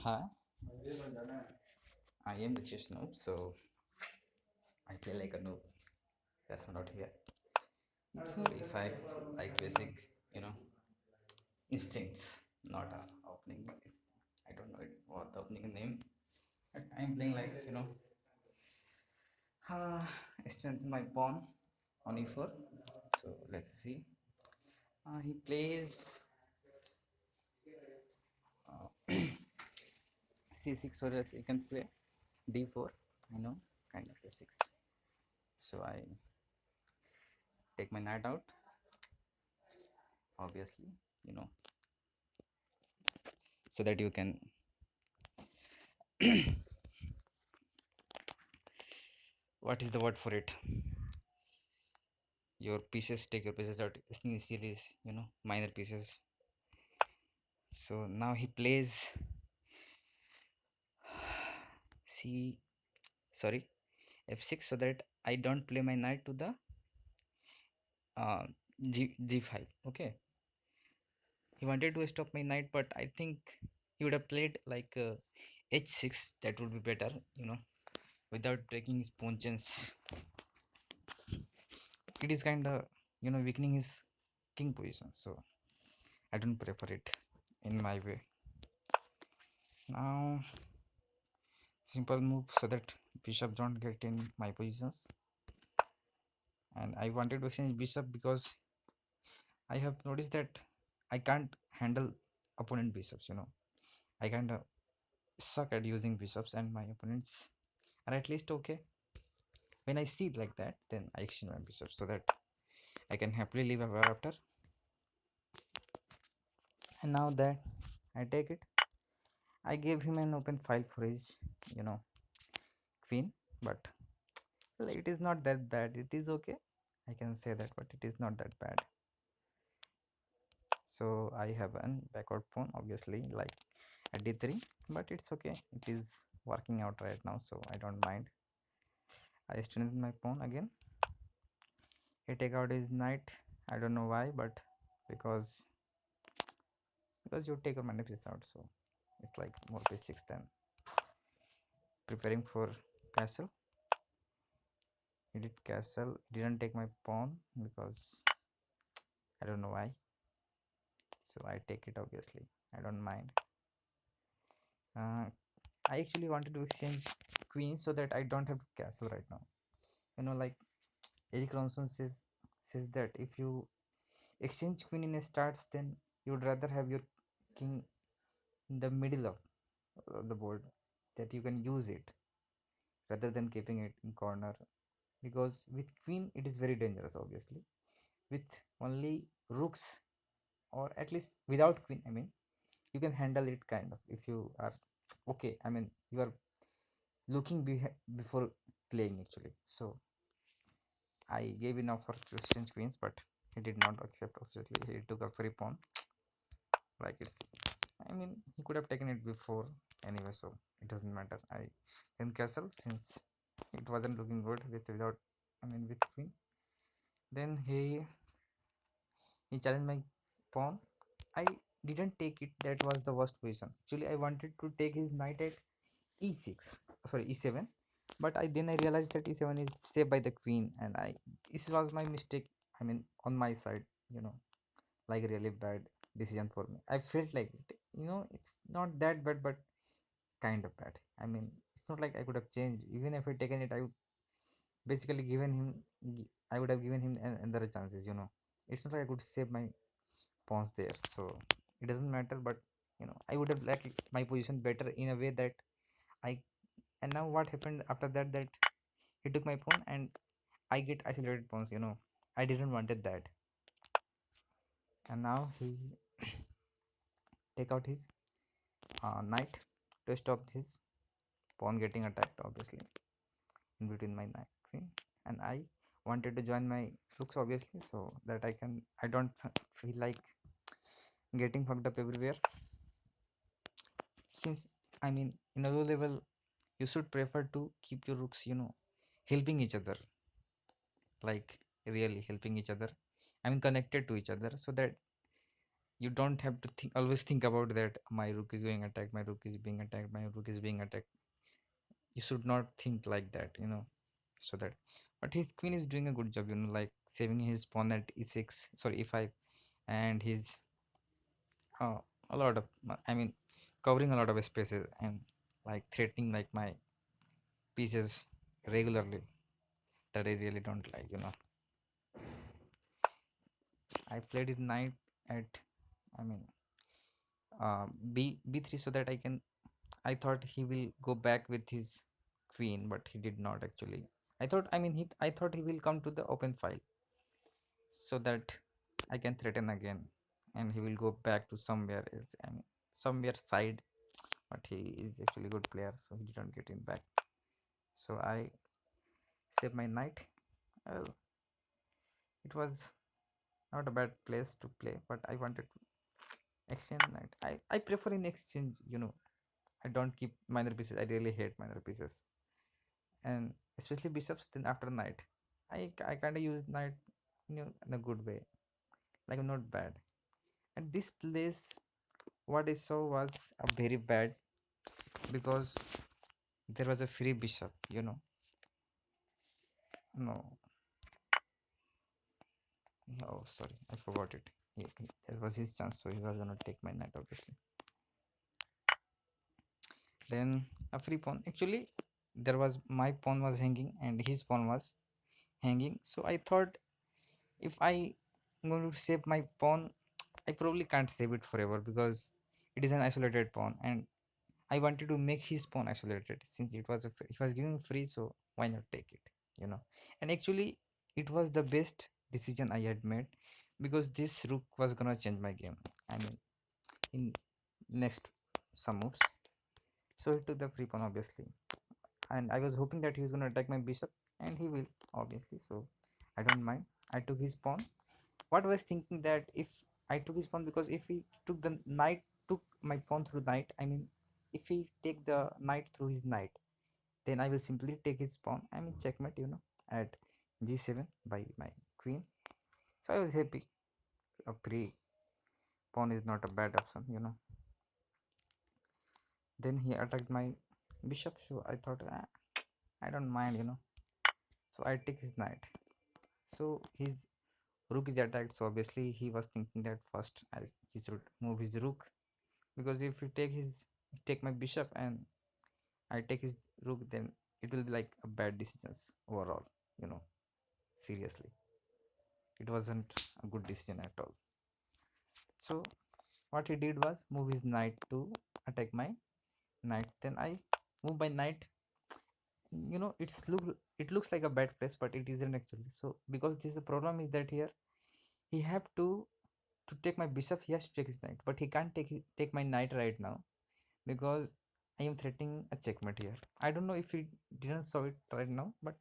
Hi, I am the chess noob, so I play like a noob. That's not here. If I like basic, you know, instincts, not a opening. I don't know what the opening name. But I'm playing like uh, strengthen my pawn on e4. So let's see. He plays uh, c6, so that he can play d4. I know, kind of basics. So I take my knight out, obviously, you know, so that you can what is the word for it, your pieces, take your pieces out in series, minor pieces. So now he plays c sorry f6, so that I don't play my knight to the uh, g5. Okay, he wanted to stop my knight, but I think he would have played like h6. That would be better, without breaking his pawn chance. It is kind of weakening his king position, so I don't prefer it in my way. Now simple move so that bishop don't get in my positions, and I wanted to exchange bishop because I have noticed that I can't handle opponent bishops. I kind of suck at using bishops, and my opponents are at least okay. When I see it like that, then I exchange my bishop so that I can happily live ever after. And now that I take it, I gave him an open file for his you know queen, but well, it is not that bad. It is okay, I can say that, but it is not that bad. So I have an backward pawn, obviously, like at d3, but it's okay, it is working out right now, so I don't mind. I strengthen my pawn again. He take out his knight. I don't know why, but because you take your mana piece out, so it's like more basics than preparing for castle. He did castle, didn't take my pawn because I don't know why, so I take it, obviously I don't mind. uh, I actually wanted to exchange queens so that I don't have castle right now. Like Eric Ronson says that if you exchange queen in a starts, then you would rather have your king in the middle of the board, that you can use it rather than keeping it in corner, because with queen it is very dangerous, obviously. With only rooks, or at least without queen, I mean, you can handle it kind of if you are okay. I mean, you are looking before playing actually. So I gave an offer to exchange queens, but he did not accept. Obviously, he took a free pawn. Like it's, I mean, he could have taken it before anyway, so it doesn't matter. I can castle since it wasn't looking good without. I mean, with queen. Then he challenged my pawn. I didn't take it. That was the worst position. Actually, I wanted to take his knight at e6. Sorry, e7. But I realized that e7 is saved by the queen, and this was my mistake. I mean, on my side, like really bad decision for me. I felt like it. It's not that bad, but kind of bad. I mean, it's not like I could have changed. Even if I taken it, I would basically given him. I would have given him another chances. It's not like I could save my pawns there. So it doesn't matter. But I would have liked my position better in a way that I. And now what happened after that? That he took my pawn and I get isolated pawns. I didn't wanted that. And now he take out his knight to stop his pawn getting attacked, obviously, in between my knight queen. And I wanted to join my rooks, obviously, so that I don't feel like getting fucked up everywhere. Since, I mean, in a low level, you should prefer to keep your rooks, helping each other, like really helping each other. I mean, connected to each other, so that You don't have to think, always think about that my rook is going attack, my rook is being attacked, my rook is being attacked. You should not think like that, so that. But his queen is doing a good job, like saving his pawn at e6, sorry, e5, and he's uh, a lot of, I mean, covering a lot of spaces and like threatening like my pieces regularly, that I really don't like. I played it knight at, I mean, b3, so that I thought he will go back with his queen, but he did not actually. I thought he will come to the open file so that I can threaten again, and he will go back to somewhere else. I mean, somewhere side, but he is actually a good player, so he didn't get in back. So I save my knight. Well, it was not a bad place to play, but I wanted to exchange knight. I prefer in exchange. I don't keep minor pieces. I really hate minor pieces, and especially bishops. Then after knight, I kind of use knight, in a good way, like not bad. And this place, what I saw was a very bad, because there was a free bishop. No, oh sorry, I forgot it. It was his chance, so he was gonna take my knight, obviously. Then a free pawn. Actually, there was my pawn was hanging and his pawn was hanging. So I thought, if I am going to save my pawn, I probably can't save it forever, because it is an isolated pawn, and I wanted to make his pawn isolated, since it was giving free, so why not take it, And actually, it was the best decision I had made, because this rook was gonna change my game. I mean, in next some moves. So he took the free pawn, obviously, and I was hoping that he was gonna attack my bishop, and he will, obviously. So I don't mind. I took his pawn. What I was thinking, that if I took his pawn, because if he took the knight, took my pawn through knight, I mean, if he take the knight through his knight, then I will simply take his pawn. I mean, checkmate, at g7 by my queen. So I was happy. A pre pawn is not a bad option. Then he attacked my bishop, so I thought, I don't mind. So I take his knight. So his rook is attacked, so obviously he was thinking that first he should move his rook, because if he take my bishop and I take his rook, then it will be like a bad decisions overall. you know Seriously, it wasn't a good decision at all. So what he did was move his knight to attack my knight. Then I move my knight. It looks like a bad place, but it isn't actually. So because this the problem is that here he have to take my bishop, he has to take his knight, but he can't take my knight right now, because I am threatening a checkmate here. I don't know if he didn't saw it right now, but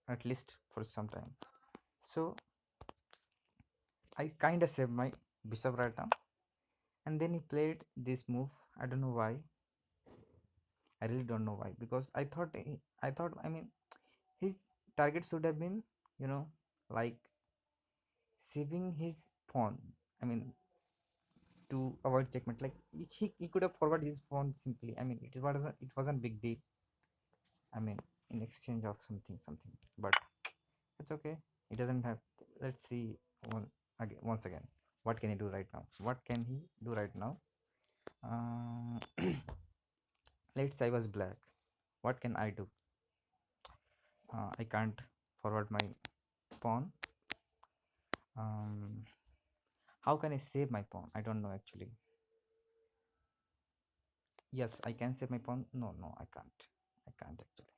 at least for some time. So I kind of saved my bishop right now, and then he played this move. I don't know why. I really don't know why, because I mean, his target should have been, you know, like saving his pawn. I mean, to avoid checkmate. Like he could have forwarded his pawn simply. I mean, it wasn't big deal. I mean, in exchange of something, but it's okay. He doesn't have. Let's see once again. What can he do right now? What can he do right now? Uh, let's say I was black. What can I do? I can't forward my pawn. Um, how can I save my pawn? I don't know actually. Yes, I can save my pawn. No, no, I can't. I can't actually.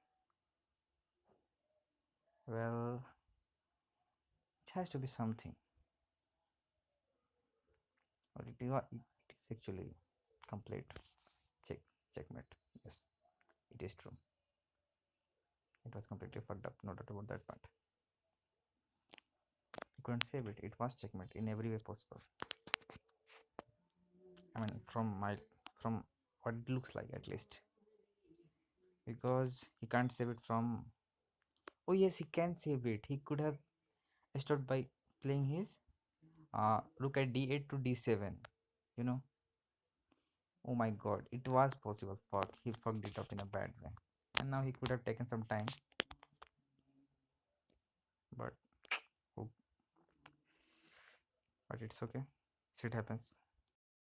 Well, it has to be something. But it is actually complete. Check, checkmate. Yes, it is true. It was completely fucked up. No doubt about that part. You couldn't save it. It was checkmate in every way possible. I mean, from what it looks like, at least, because he can't save it from. Oh yes, he can save it. He could have stopped by playing his Look at d8 to d7, you know. Oh my god, it was possible. Fuck, he fucked it up in a bad way. And now he could have taken some time, but oh, but it's okay. Shit happens.